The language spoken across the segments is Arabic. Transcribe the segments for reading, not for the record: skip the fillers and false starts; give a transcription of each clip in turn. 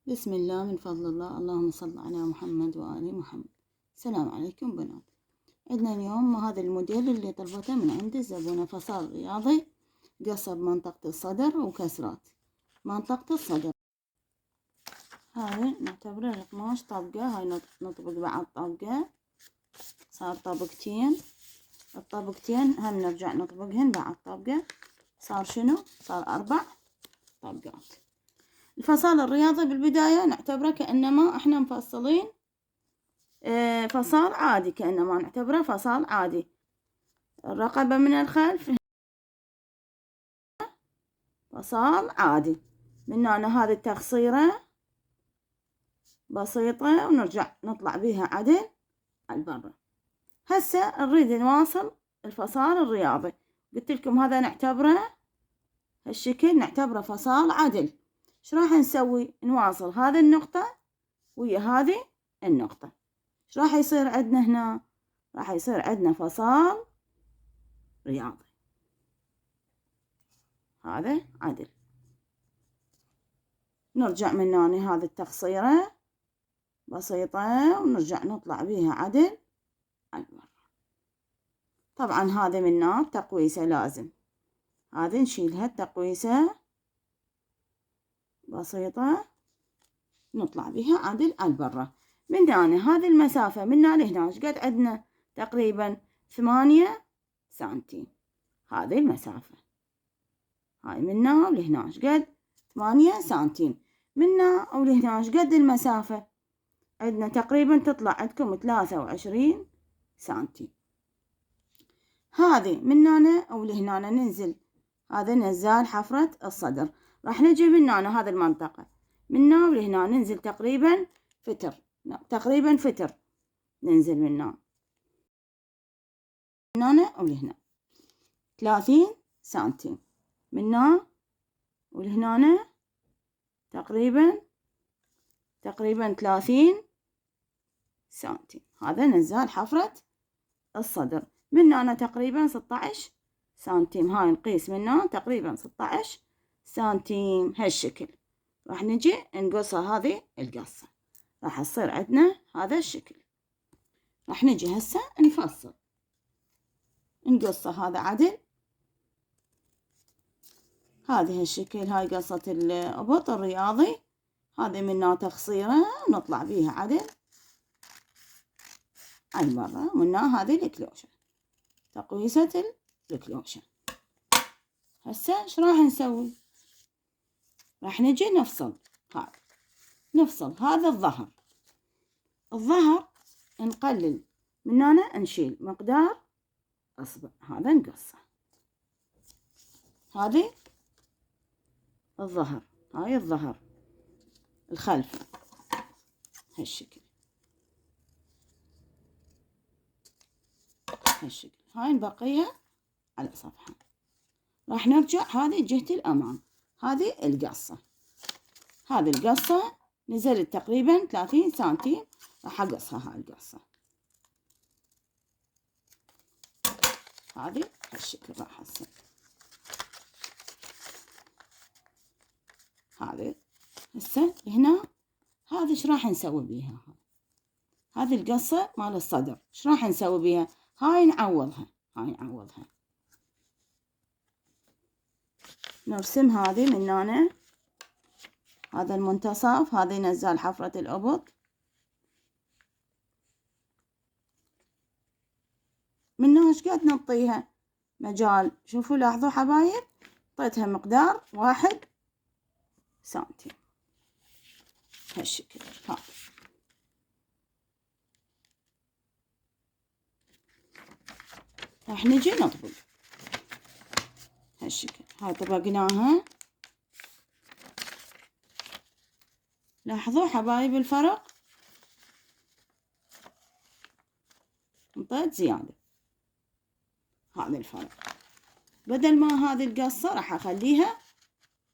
بسم الله، من فضل الله، اللهم صل على محمد وآل محمد. السلام عليكم بنات. عندنا اليوم هذا الموديل اللي طلبته من عند الزبونة، فصال رياضي قصب منطقة الصدر وكسرات منطقة الصدر. هاي نعتبره القماش طبقة، هاي نطبق بعد طبقة، صار طبقتين. الطبقتين هم نرجع نطبقهن بعد طبقة، صار شنو؟ صار 4 طبقات. الفصال الرياضي بالبداية نعتبره كأنما احنا مفصلين فصال عادي، كأنما نعتبره فصال عادي. الرقبة من الخلف فصال عادي. من هنا هذه التخصيرة بسيطة ونرجع نطلع بيها عدل على البرة. هسه نريد نواصل الفصال الرياضي. قلت لكم هذا نعتبره هالشكل، نعتبره فصال عدل. ايش راح نسوي؟ نواصل هذه النقطة ويا هذه النقطة. ايش راح يصير عندنا هنا؟ راح يصير عندنا فصال رياضي. هذا عدل. نرجع من هنا هذه التخصيرة بسيطة ونرجع نطلع بيها عدل على البر. طبعا هذه من هنا تقويسة لازم، هذه نشيلها التقويسة بسيطة نطلع بيها عدل على البرة. من هنا هذه المسافة من هنا لهنا ايش قد عندنا؟ تقريبا 8 سنتي. هذه المسافة هاي من هنا ولهنا ايش قد؟ 8 سنتيم. من هنا ولهنا ايش قد المسافة؟ عندنا تقريبا تطلع عندكم 23 سنتي. هذه من هنا أو لهنا ننزل، هذا نزال حفرة الصدر. راح نجي من هنا هذه المنطقة من هنا ولهنا ننزل تقريبا فتر، تقريبا فتر ننزل من هنا ولهنا 30 سنتي. من هنا ولهنا تقريبا 30 سنتي. هذا نزال حفرة الصدر. من هنا تقريبا 16 سنتيم. هاي نقيس من هنا تقريبا 16 سنتيم هالشكل. راح نجي نقصها هذه القصة، راح تصير عندنا هذا الشكل. راح نجي هسه نفصل نقصه هذا عدل. هذه هالشكل، هاي قصة الأبط الرياضي. هذه منها تخصيرة نطلع بيها عدل على المرة. منها هذه الكلوشة، تقويسة الكلوشة. هسه ايش راح نسوي؟ راح نجي نفصل هذا الظهر نقلل من هنا، نشيل مقدار أصبع، هذا نقصه. هذه الظهر، هاي الظهر الخلف هالشكل، هاي البقية على صفحة. راح نرجع هذه جهة الأمام، هذه القصة. هذه القصة نزلت تقريبا 30 سنتي، راح أقصها هاي القصة. هذه هالشكل راح تصير. هذه هسه هنا هذه ايش راح نسوي بيها؟ هذه القصة مال الصدر ايش راح نسوي بيها؟ هاي نعوضها، نرسم هذه من هنا، هذا المنتصف، هذه نزال حفرة الأبط. من هنا ايش قد نعطيها مجال؟ شوفوا لاحظوا حبايب، اعطيتها مقدار 1 سنتي هالشكل. راح نجي نطبق هالشكل. هاي طبقناها، لاحظوا حبايب الفرق، انطيت زيادة. هذا الفرق. بدل ما هذه القصة راح اخليها،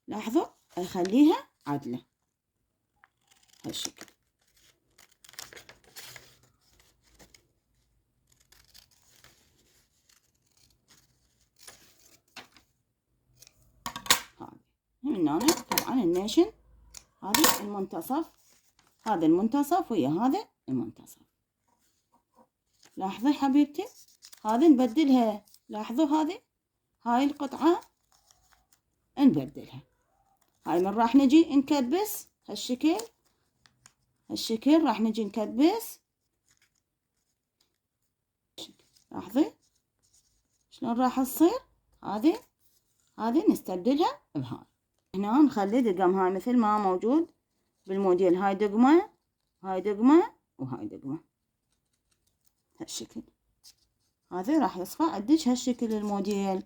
لاحظوا اخليها عدلة هالشكل. هذه من هنا طبعا النيشن هذا المنتصف، هذا المنتصف ويا هذا المنتصف. لاحظي حبيبتي، هذه نبدلها. لاحظوا هذه، هاي القطعة نبدلها. هاي من راح نجي نكبس هالشكل، هالشكل راح نجي نكبس. لاحظي شلون راح تصير. هذه نستبدلها بهاي. هنا نخلي دقم، هاي مثل ما موجود بالموديل، هاي دقمة، هاي دقمة، وهاي دقمة، هالشكل. هذا راح يصفى عندك هالشكل الموديل.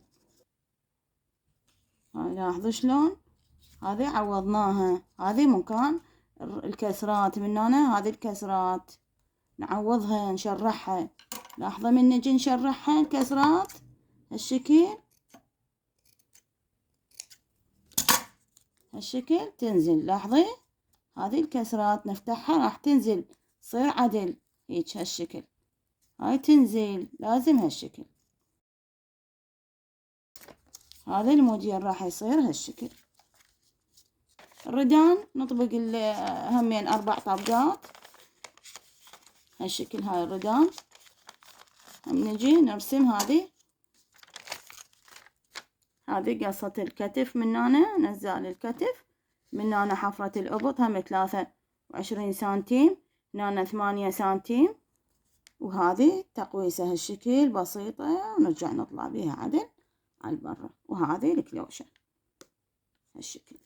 هاي لاحظوا شلون هذه عوضناها. هذه مكان الكسرات من هنا، هذه الكسرات نعوضها نشرحها. لاحظة من نجي نشرحها الكسرات هالشكل، هالشكل تنزل. لاحظي هذه الكسرات نفتحها راح تنزل، تصير عدل هيك هالشكل. هاي تنزل لازم هالشكل. هذا الموديل راح يصير هالشكل. الردان نطبق همين 4 طبقات هالشكل. هاي الردان هم نجي نرسم. هذه قصة الكتف من هنا، نزال الكتف من هنا، حفرة الإبط هم 23 سنتيم، هنا 8 سنتيم، وهذه تقويسة هالشكل بسيطة، ونرجع نطلع بيها عدل على البرة. وهذه الكلوشة هالشكل.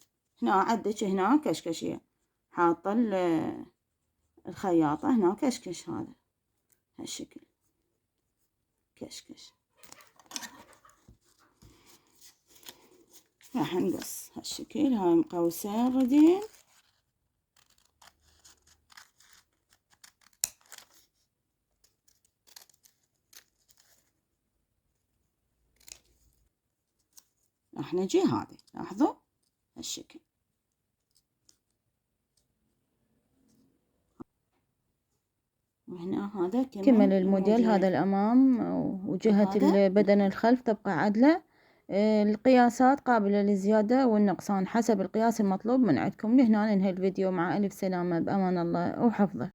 هنا عندك هنا كشكشية، حاطة الخياطة هنا كشكش، هذا هالشكل كشكش. راح نقص هالشكل. هاي مقوسة الردين. راح نجي هذه، لاحظوا هالشكل. وهنا هذا كمل الموديل. هذا الأمام وجهة البدن الخلف تبقى عدلة. القياسات قابلة للزيادة والنقصان حسب القياس المطلوب من عندكم. لهنا ننهي الفيديو. مع ألف سلامة، بأمان الله وحفظه.